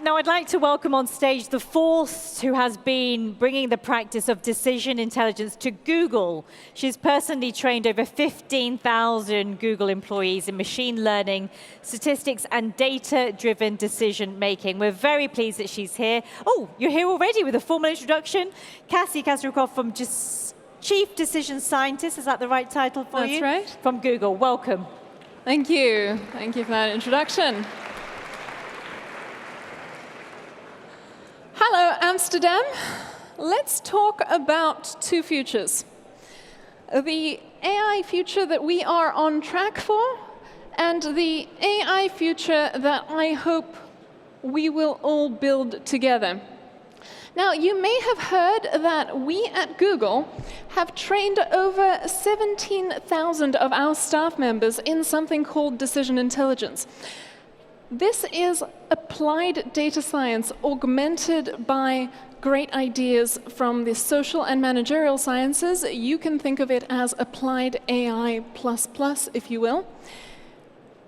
Now I'd like to welcome on stage the fourth who has been bringing the practice of decision intelligence to Google. She's personally trained over 15,000 Google employees in machine learning, statistics, and data-driven decision making. We're very pleased that she's here. Oh, you're here already with a formal introduction. Cassie Kozyrkov from Chief Decision Scientist, is that the right title for you? That's right. From Google, welcome. Thank you. Thank you for that introduction. Hello, Amsterdam. Let's talk about two futures. The AI future that we are on track for, and the AI future that I hope we will all build together. Now, you may have heard that we at Google have trained over 17,000 of our staff members in something called decision intelligence. This is applied data science augmented by great ideas from the social and managerial sciences. You can think of it as applied AI++, if you will.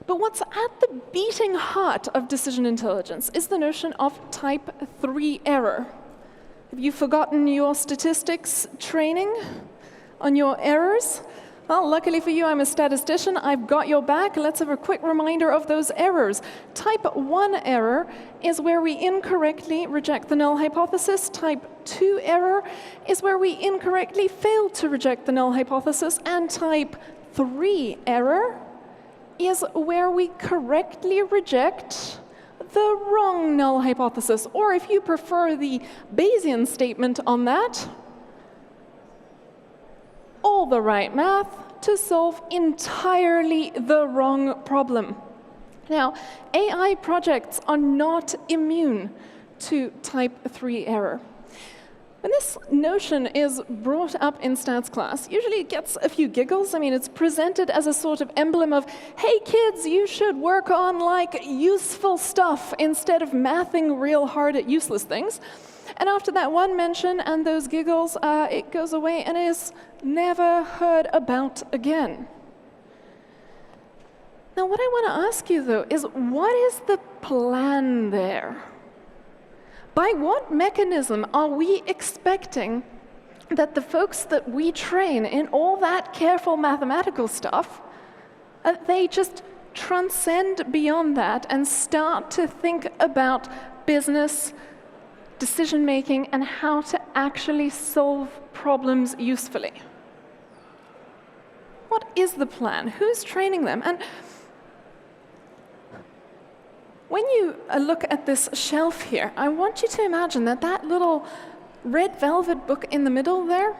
But what's at the beating heart of decision intelligence is the notion of type 3 error. Have you forgotten your statistics training on your errors? Well, luckily for you, I'm a statistician. I've got your back. Let's have a quick reminder of those errors. Type 1 error is where we incorrectly reject the null hypothesis. Type 2 error is where we incorrectly fail to reject the null hypothesis. And type 3 error is where we correctly reject the wrong null hypothesis. Or if you prefer the Bayesian statement on that, all the right math to solve entirely the wrong problem. Now, AI projects are not immune to type 3 error. When this notion is brought up in stats class, usually it gets a few giggles. I mean, it's presented as a sort of emblem of, hey kids, you should work on like useful stuff instead of mathing real hard at useless things. And after that one mention and those giggles, it goes away and is never heard about again. Now, what I want to ask you, though, is what is the plan there? By what mechanism are we expecting that the folks that we train in all that careful mathematical stuff, they just transcend beyond that and start to think about business, decision-making, and how to actually solve problems usefully? What is the plan? Who's training them? And when you look at this shelf here, I want you to imagine that that little red velvet book in the middle there,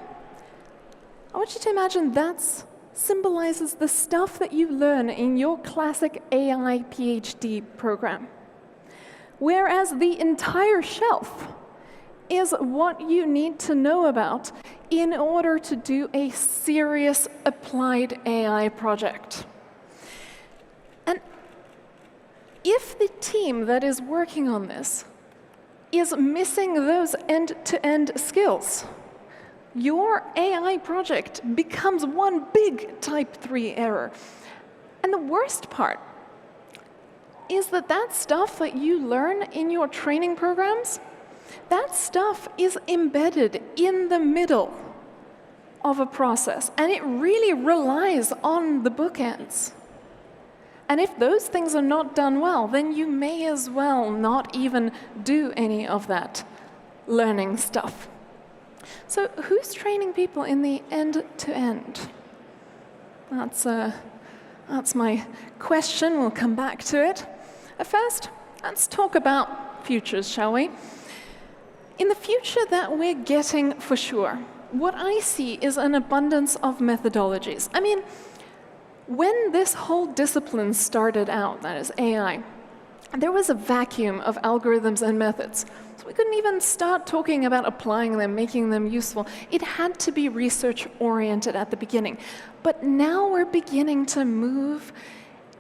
I want you to imagine that symbolizes the stuff that you learn in your classic AI PhD program. Whereas the entire shelf is what you need to know about in order to do a serious applied AI project. And if the team that is working on this is missing those end-to-end skills, your AI project becomes one big type 3 error. And the worst part is that that stuff that you learn in your training programs, that stuff is embedded in the middle of a process, and it really relies on the bookends. And if those things are not done well, then you may as well not even do any of that learning stuff. So who's training people in the end-to-end? That's my question. We'll come back to it. First, let's talk about futures, shall we? In the future that we're getting for sure, what I see is an abundance of methodologies. I mean, when this whole discipline started out, that is AI, there was a vacuum of algorithms and methods. So we couldn't even start talking about applying them, making them useful. It had to be research-oriented at the beginning. But now we're beginning to move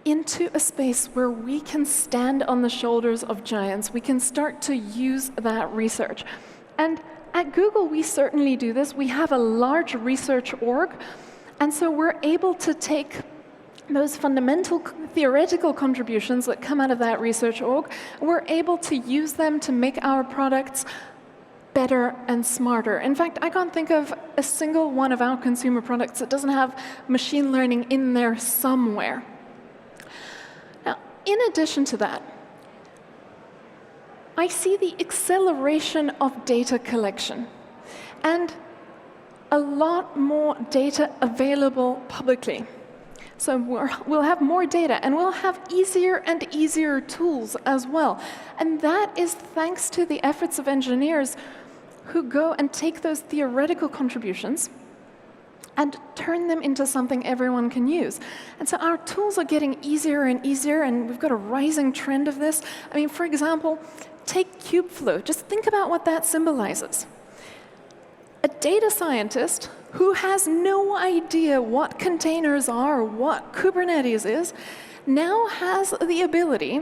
into a space where we can stand on the shoulders of giants. We can start to use that research. And at Google, we certainly do this. We have a large research org, and so we're able to take those fundamental theoretical contributions that come out of that research org, we're able to use them to make our products better and smarter. In fact, I can't think of a single one of our consumer products that doesn't have machine learning in there somewhere. Now, in addition to that, I see the acceleration of data collection and a lot more data available publicly. So we'll have more data, and we'll have easier and easier tools as well. And that is thanks to the efforts of engineers who go and take those theoretical contributions and turn them into something everyone can use. And so our tools are getting easier and easier, and we've got a rising trend of this. I mean, for example, take Kubeflow. Just think about what that symbolizes. A data scientist who has no idea what containers are, what Kubernetes is, now has the ability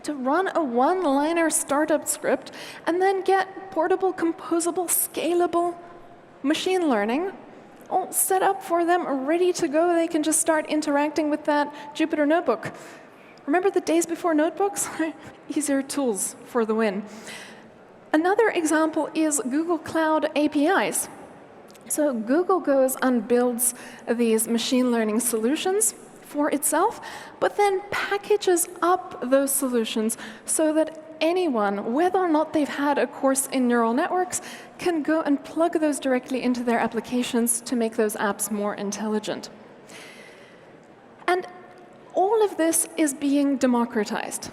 to run a one-liner startup script and then get portable, composable, scalable machine learning all set up for them, ready to go. They can just start interacting with that Jupyter notebook. Remember the days before notebooks? Easier tools for the win. Another example is Google Cloud APIs. So Google goes and builds these machine learning solutions for itself, but then packages up those solutions so that anyone, whether or not they've had a course in neural networks, can go and plug those directly into their applications to make those apps more intelligent. And all of this is being democratized.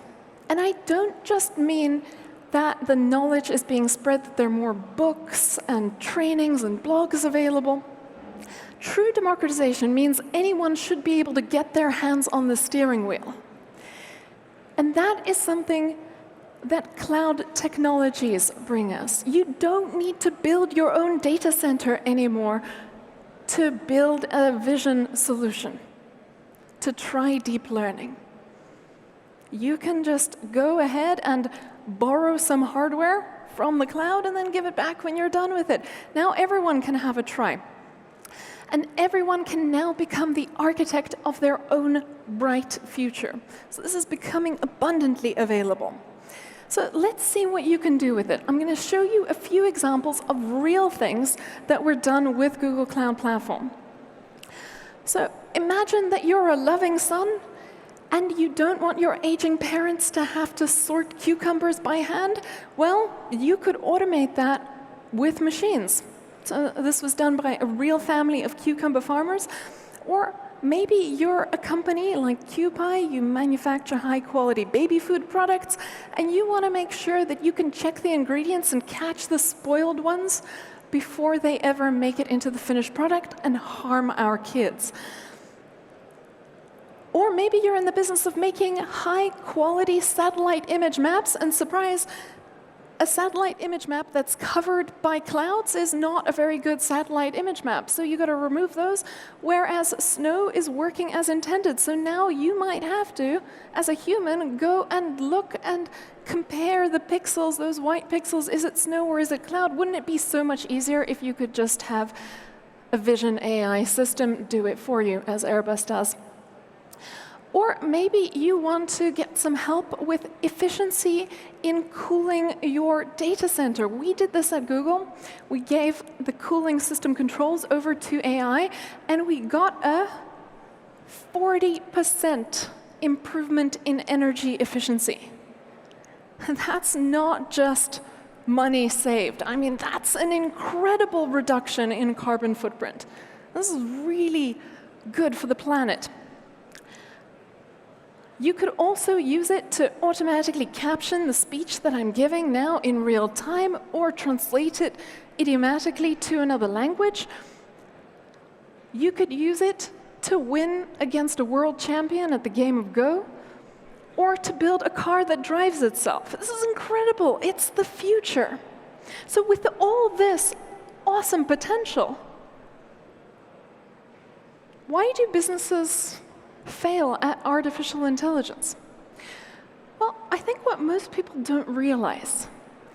And I don't just mean that the knowledge is being spread, that there are more books and trainings and blogs available. True democratization means anyone should be able to get their hands on the steering wheel. And that is something that cloud technologies bring us. You don't need to build your own data center anymore to build a vision solution, to try deep learning. You can just go ahead and borrow some hardware from the cloud and then give it back when you're done with it. Now everyone can have a try. And everyone can now become the architect of their own bright future. So this is becoming abundantly available. So let's see what you can do with it. I'm going to show you a few examples of real things that were done with Google Cloud Platform. So imagine that you're a loving son and you don't want your aging parents to have to sort cucumbers by hand. Well, you could automate that with machines. So this was done by a real family of cucumber farmers. Or maybe you're a company like Kewpie, you manufacture high-quality baby food products, and you want to make sure that you can check the ingredients and catch the spoiled ones before they ever make it into the finished product and harm our kids. Or maybe you're in the business of making high-quality satellite image maps, and surprise, a satellite image map that's covered by clouds is not a very good satellite image map. So you've got to remove those, whereas snow is working as intended. So now you might have to, as a human, go and look and compare the pixels, those white pixels. Is it snow or is it cloud? Wouldn't it be so much easier if you could just have a vision AI system do it for you, as Airbus does? Or maybe you want to get some help with efficiency in cooling your data center. We did this at Google. We gave the cooling system controls over to AI, and we got a 40% improvement in energy efficiency. That's not just money saved. I mean, that's an incredible reduction in carbon footprint. This is really good for the planet. You could also use it to automatically caption the speech that I'm giving now in real time, or translate it idiomatically to another language. You could use it to win against a world champion at the game of Go, or to build a car that drives itself. This is incredible. It's the future. So with all this awesome potential, why do businesses fail at artificial intelligence? Well, I think what most people don't realize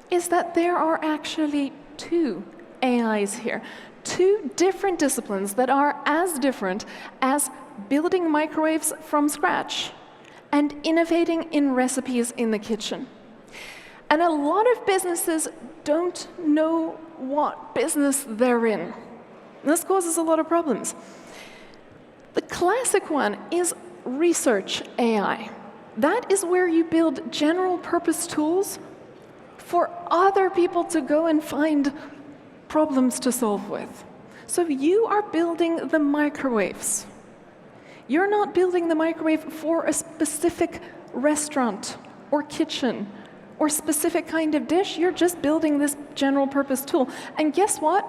is that there are actually two AIs here, two different disciplines that are as different as building microwaves from scratch and innovating in recipes in the kitchen. And a lot of businesses don't know what business they're in. This causes a lot of problems. The classic one is research AI. That is where you build general purpose tools for other people to go and find problems to solve with. So you are building the microwaves. You're not building the microwave for a specific restaurant or kitchen or specific kind of dish. You're just building this general purpose tool. And guess what?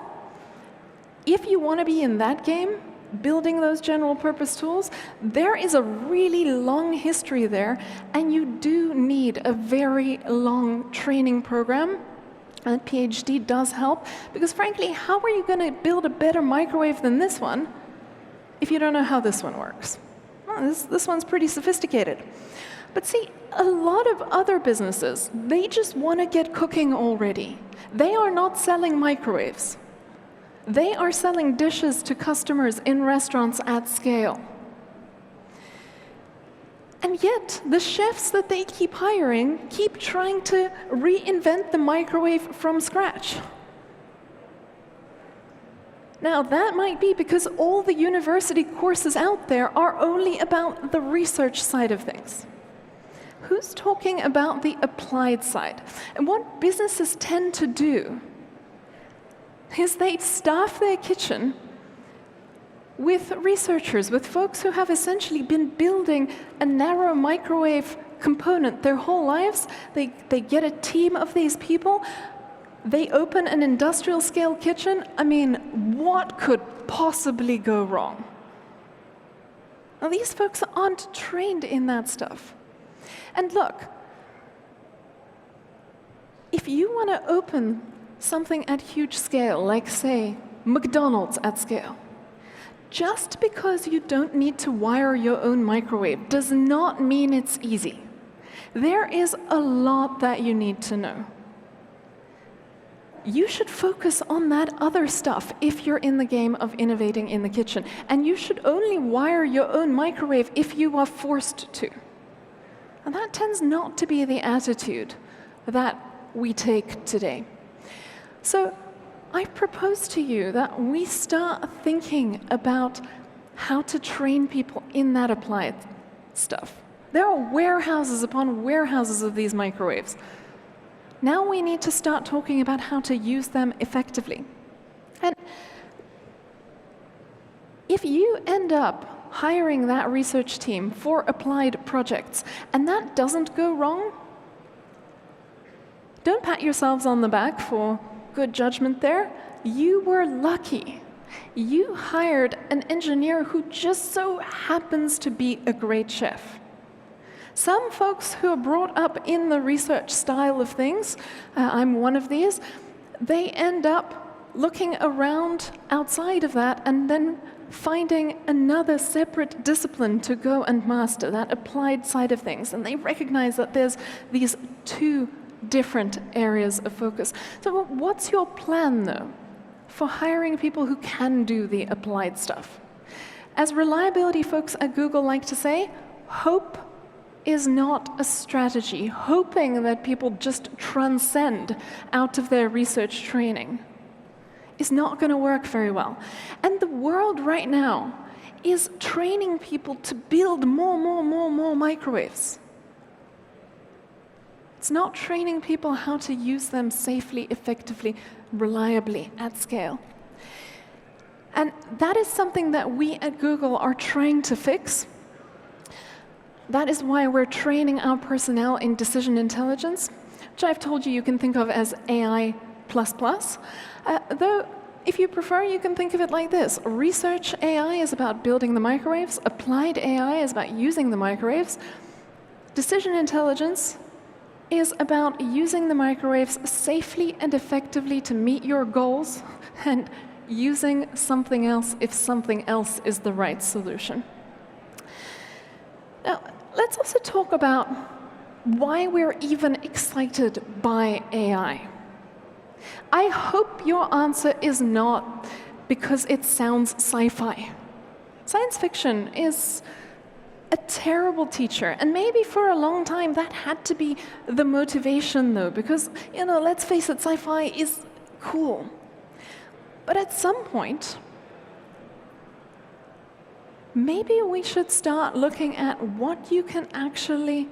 If you want to be in that game, building those general purpose tools, there is a really long history there, and you do need a very long training program. And PhD does help, because frankly, how are you going to build a better microwave than this one if you don't know how this one works? Well, this one's pretty sophisticated. But see, a lot of other businesses, they just want to get cooking already. They are not selling microwaves. They are selling dishes to customers in restaurants at scale. And yet, the chefs that they keep hiring keep trying to reinvent the microwave from scratch. Now, that might be because all the university courses out there are only about the research side of things. Who's talking about the applied side? And what businesses tend to do is they staff their kitchen with researchers, with folks who have essentially been building a narrow microwave component their whole lives. They get a team of these people. They open an industrial scale kitchen. I mean, what could possibly go wrong? Now, these folks aren't trained in that stuff. And look, if you want to open something at huge scale, like, say, McDonald's at scale, just because you don't need to wire your own microwave does not mean it's easy. There is a lot that you need to know. You should focus on that other stuff if you're in the game of innovating in the kitchen. And you should only wire your own microwave if you are forced to. And that tends not to be the attitude that we take today. So I propose to you that we start thinking about how to train people in that applied stuff. There are warehouses upon warehouses of these microwaves. Now we need to start talking about how to use them effectively. And if you end up hiring that research team for applied projects, and that doesn't go wrong, don't pat yourselves on the back for good judgment there. You were lucky. You hired an engineer who just so happens to be a great chef. Some folks who are brought up in the research style of things, I'm one of these, they end up looking around outside of that and then finding another separate discipline to go and master, that applied side of things. And they recognize that there's these two different areas of focus. So what's your plan, though, for hiring people who can do the applied stuff? As reliability folks at Google like to say, hope is not a strategy. Hoping that people just transcend out of their research training is not going to work very well. And the world right now is training people to build more microwaves. It's not training people how to use them safely, effectively, reliably, at scale. And that is something that we at Google are trying to fix. That is why we're training our personnel in decision intelligence, which I've told you can think of as AI++. Though, if you prefer, you can think of it like this. Research AI is about building the microwaves. Applied AI is about using the microwaves. Decision intelligence is about using the microwaves safely and effectively to meet your goals, and using something else if something else is the right solution. Now, let's also talk about why we're even excited by AI. I hope your answer is not because it sounds sci-fi. Science fiction is a terrible teacher, and maybe for a long time that had to be the motivation, though, because, let's face it, sci-fi is cool. But at some point, maybe we should start looking at what you can actually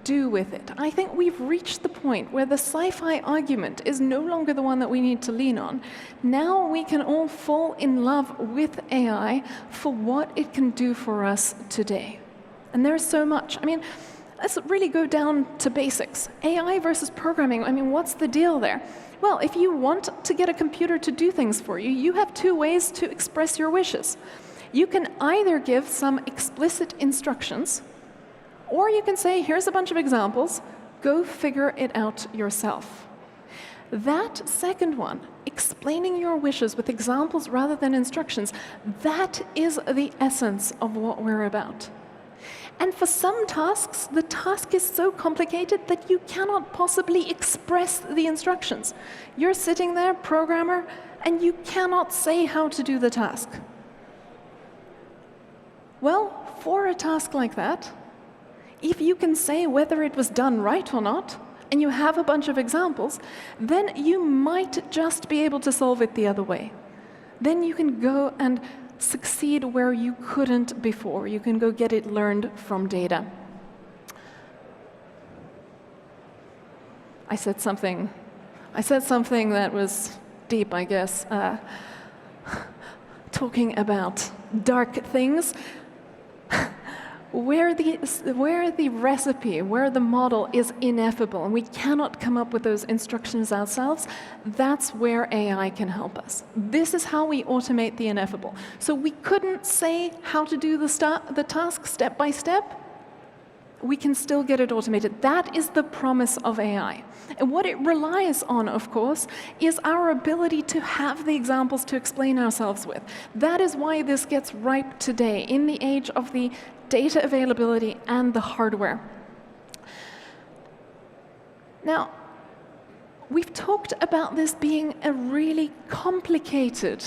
do with it. I think we've reached the point where the sci-fi argument is no longer the one that we need to lean on. Now we can all fall in love with AI for what it can do for us today. And there's so much. Let's really go down to basics. AI versus programming, what's the deal there? Well, if you want to get a computer to do things for you, you have two ways to express your wishes. You can either give some explicit instructions, or you can say, here's a bunch of examples, go figure it out yourself. That second one, explaining your wishes with examples rather than instructions, that is the essence of what we're about. And for some tasks, the task is so complicated that you cannot possibly express the instructions. You're sitting there, programmer, and you cannot say how to do the task. Well, for a task like that, if you can say whether it was done right or not, and you have a bunch of examples, then you might just be able to solve it the other way. Then you can go and succeed where you couldn't before. You can go get it learned from data. I said something that was deep, I guess, talking about dark things. Where the recipe, where the model is ineffable, and we cannot come up with those instructions ourselves, that's where AI can help us. This is how we automate the ineffable. So we couldn't say how to do the task step by step. We can still get it automated. That is the promise of AI. And what it relies on, of course, is our ability to have the examples to explain ourselves with. That is why this gets ripe today, in the age of the data availability and the hardware. Now, we've talked about this being a really complicated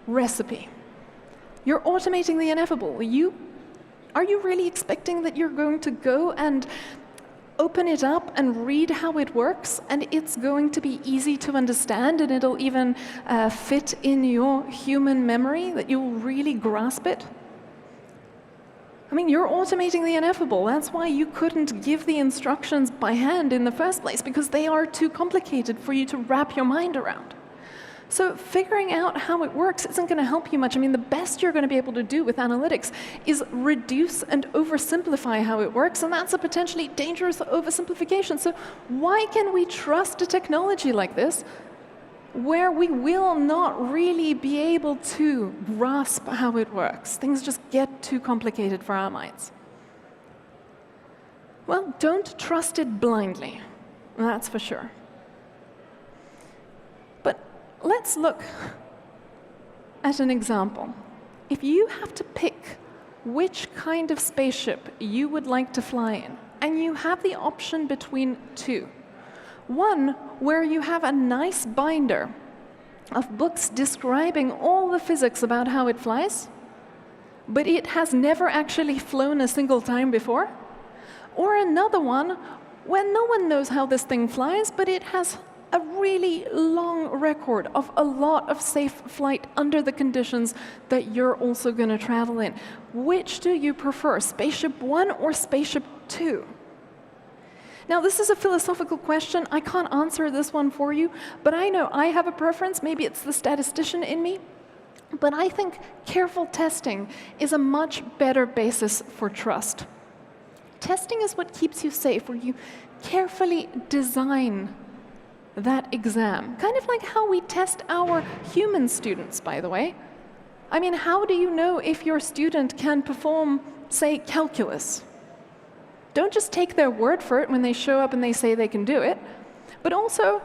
recipe. You're automating the ineffable. Are you really expecting that you're going to go and open it up and read how it works, and it's going to be easy to understand, and it'll even fit in your human memory, that you'll really grasp it? You're automating the ineffable. That's why you couldn't give the instructions by hand in the first place, because they are too complicated for you to wrap your mind around. So figuring out how it works isn't going to help you much. The best you're going to be able to do with analytics is reduce and oversimplify how it works, and that's a potentially dangerous oversimplification. So why can we trust a technology like this, where we will not really be able to grasp how it works? Things just get too complicated for our minds. Well, don't trust it blindly, that's for sure. But let's look at an example. If you have to pick which kind of spaceship you would like to fly in, and you have the option between two, one where you have a nice binder of books describing all the physics about how it flies, but it has never actually flown a single time before, or another one where no one knows how this thing flies, but it has a really long record of a lot of safe flight under the conditions that you're also going to travel in. Which do you prefer, Spaceship One or Spaceship Two? Now, this is a philosophical question. I can't answer this one for you, but I know I have a preference. Maybe it's the statistician in me. But I think careful testing is a much better basis for trust. Testing is what keeps you safe, where you carefully design that exam. Kind of like how we test our human students, by the way. How do you know if your student can perform, say, calculus? Don't just take their word for it when they show up and they say they can do it, but also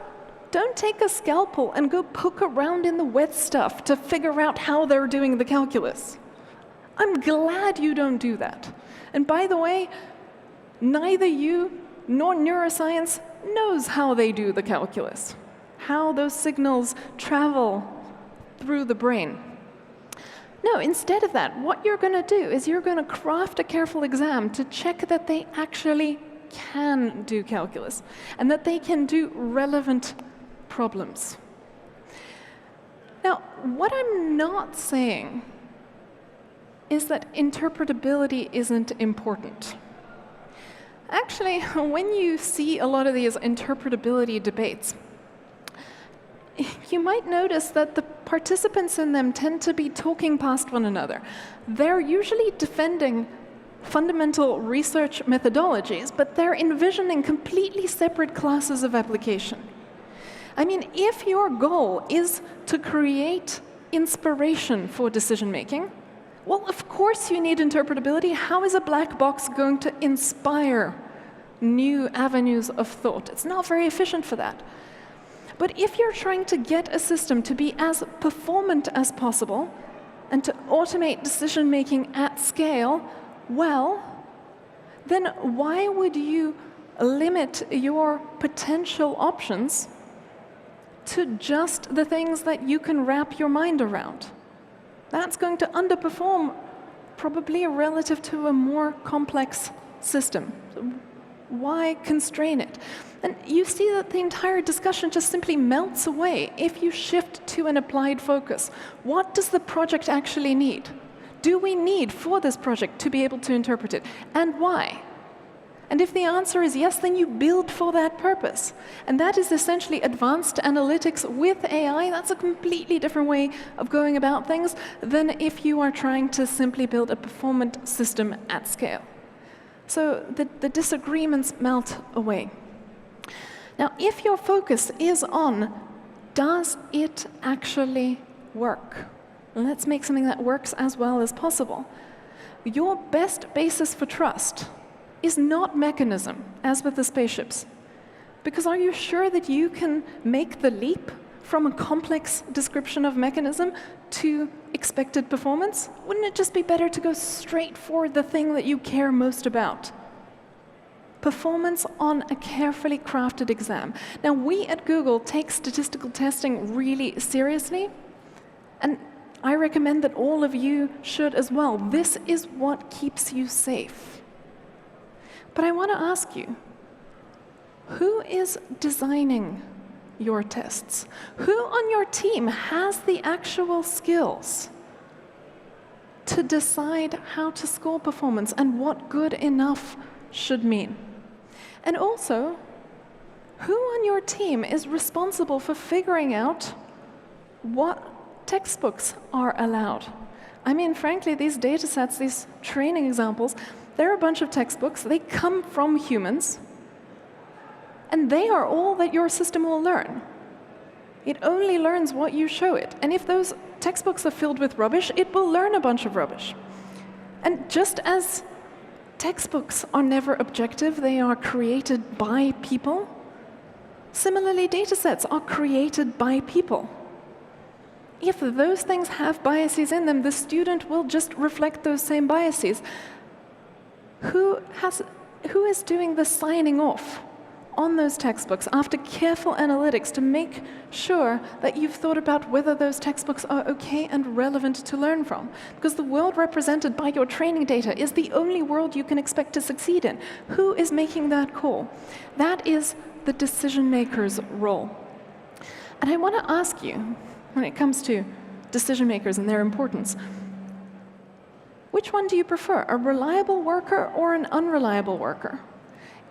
don't take a scalpel and go poke around in the wet stuff to figure out how they're doing the calculus. I'm glad you don't do that. And by the way, neither you nor neuroscience knows how they do the calculus, how those signals travel through the brain. No, instead of that, what you're going to do is you're going to craft a careful exam to check that they actually can do calculus and that they can do relevant problems. Now, what I'm not saying is that interpretability isn't important. Actually, when you see a lot of these interpretability debates, you might notice that the participants in them tend to be talking past one another. They're usually defending fundamental research methodologies, but they're envisioning completely separate classes of application. I mean, if your goal is to create inspiration for decision-making, well, of course you need interpretability. How is a black box going to inspire new avenues of thought? It's not very efficient for that. But if you're trying to get a system to be as performant as possible and to automate decision-making at scale, well, then why would you limit your potential options to just the things that you can wrap your mind around? That's going to underperform probably relative to a more complex system. So why constrain it? And you see that the entire discussion just simply melts away if you shift to an applied focus. What does the project actually need? Do we need for this project to be able to interpret it? And why? And if the answer is yes, then you build for that purpose. And that is essentially advanced analytics with AI. That's a completely different way of going about things than if you are trying to simply build a performant system at scale. So the disagreements melt away. Now, if your focus is on, does it actually work? Let's make something that works as well as possible. Your best basis for trust is not mechanism, as with the spaceships. Because are you sure that you can make the leap from a complex description of mechanism to expected performance? Wouldn't it just be better to go straight for the thing that you care most about? Performance on a carefully crafted exam. Now, we at Google take statistical testing really seriously, and I recommend that all of you should as well. This is what keeps you safe. But I want to ask you, who is designing your tests? Who on your team has the actual skills to decide how to score performance and what good enough should mean? And also, who on your team is responsible for figuring out what textbooks are allowed? I mean, frankly, these data sets, these training examples, they're a bunch of textbooks. They come from humans, and they are all that your system will learn. It only learns what you show it. And if those textbooks are filled with rubbish, it will learn a bunch of rubbish. And just as textbooks are never objective, they are created by people, similarly, data sets are created by people. If those things have biases in them, the student will just reflect those same biases. Who is doing the signing off on those textbooks after careful analytics to make sure that you've thought about whether those textbooks are okay and relevant to learn from? Because the world represented by your training data is the only world you can expect to succeed in. Who is making that call? That is the decision maker's role. And I want to ask you, when it comes to decision makers and their importance, which one do you prefer, a reliable worker or an unreliable worker?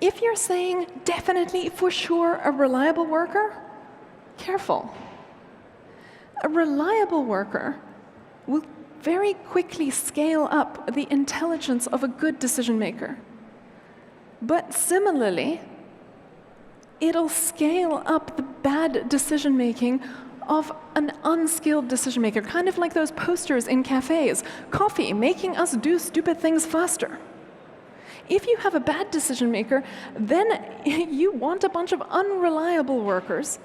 If you're saying definitely, for sure, a reliable worker, careful. A reliable worker will very quickly scale up the intelligence of a good decision maker. But similarly, it'll scale up the bad decision making of an unskilled decision maker, kind of like those posters in cafes. Coffee, making us do stupid things faster. If you have a bad decision maker, then you want a bunch of unreliable workers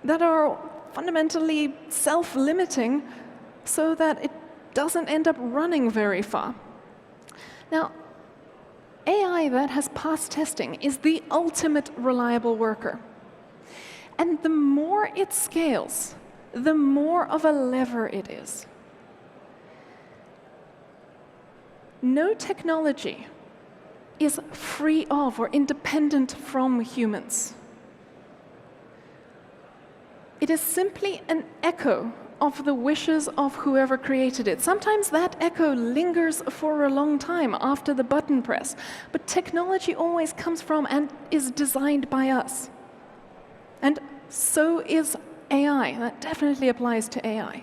that are fundamentally self-limiting so that it doesn't end up running very far. Now, AI that has passed testing is the ultimate reliable worker. And the more it scales, the more of a lever it is. No technology is free of or independent from humans. It is simply an echo of the wishes of whoever created it. Sometimes that echo lingers for a long time after the button press, but technology always comes from and is designed by us. And so is AI. That definitely applies to AI.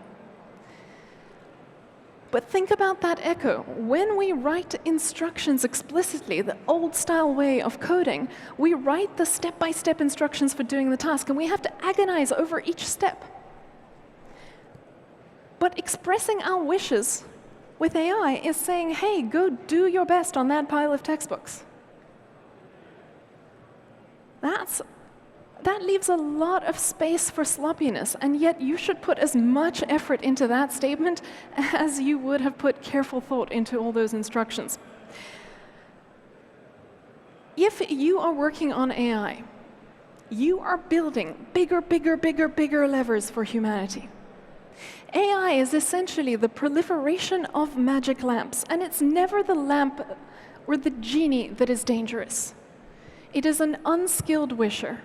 But think about that echo. When we write instructions explicitly, the old-style way of coding, we write the step-by-step instructions for doing the task, and we have to agonize over each step. But expressing our wishes with AI is saying, hey, go do your best on that pile of textbooks. That leaves a lot of space for sloppiness, and yet you should put as much effort into that statement as you would have put careful thought into all those instructions. If you are working on AI, you are building bigger levers for humanity. AI is essentially the proliferation of magic lamps, and it's never the lamp or the genie that is dangerous. It is an unskilled wisher.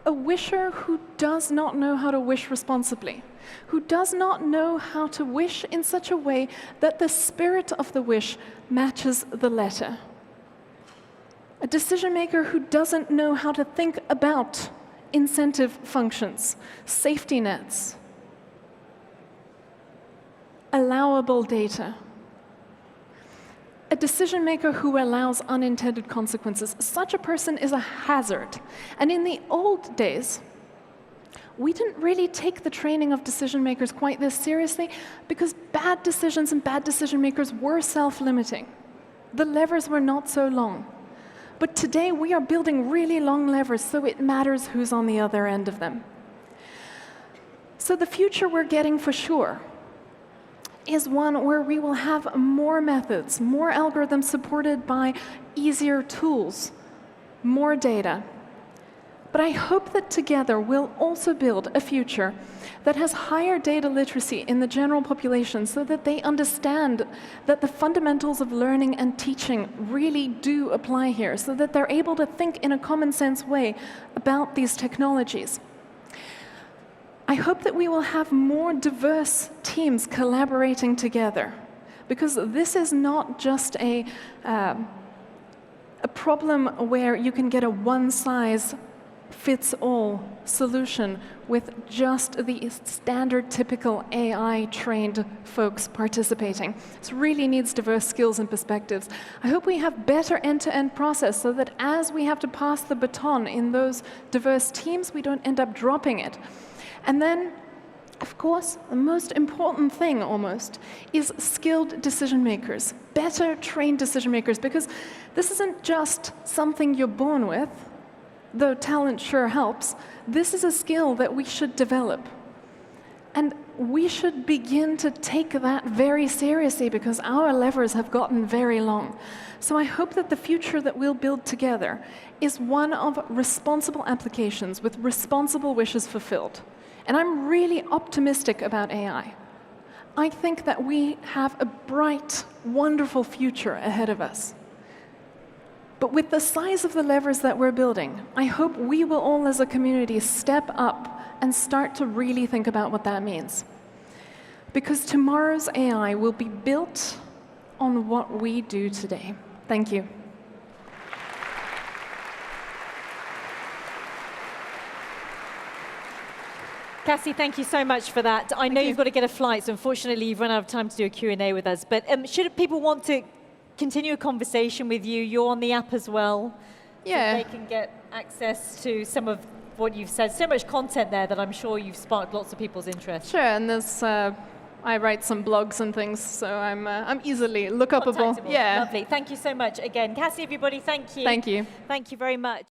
A wisher who does not know how to wish responsibly, who does not know how to wish in such a way that the spirit of the wish matches the letter. A decision maker who doesn't know how to think about incentive functions, safety nets, allowable data. A decision maker who allows unintended consequences. Such a person is a hazard. And in the old days, we didn't really take the training of decision makers quite this seriously because bad decisions and bad decision makers were self-limiting. The levers were not so long. But today we are building really long levers, so it matters who's on the other end of them. So the future we're getting for sure is one where we will have more methods, more algorithms supported by easier tools, more data. But I hope that together we'll also build a future that has higher data literacy in the general population so that they understand that the fundamentals of learning and teaching really do apply here, so that they're able to think in a common sense way about these technologies. I hope that we will have more diverse teams collaborating together, because this is not just a problem where you can get a one-size-fits-all solution with just the standard typical AI-trained folks participating. This really needs diverse skills and perspectives. I hope we have better end-to-end process so that as we have to pass the baton in those diverse teams, we don't end up dropping it. And then, of course, the most important thing almost is skilled decision makers, better trained decision makers, because this isn't just something you're born with, though talent sure helps. This is a skill that we should develop. And we should begin to take that very seriously because our levers have gotten very long. So I hope that the future that we'll build together is one of responsible applications with responsible wishes fulfilled. And I'm really optimistic about AI. I think that we have a bright, wonderful future ahead of us. But with the size of the levers that we're building, I hope we will all as a community step up and start to really think about what that means. Because tomorrow's AI will be built on what we do today. Thank you. Cassie, thank you so much for that. I know you've got to get a flight, so unfortunately you've run out of time to do a Q&A with us. But should people want to continue a conversation with you, you're on the app as well. Yeah. So they can get access to some of what you've said. So much content there that I'm sure you've sparked lots of people's interest. Sure, and there's, I write some blogs and things, so I'm easily look-upable. Yeah. Lovely. Thank you so much again. Cassie, everybody, thank you. Thank you. Thank you very much.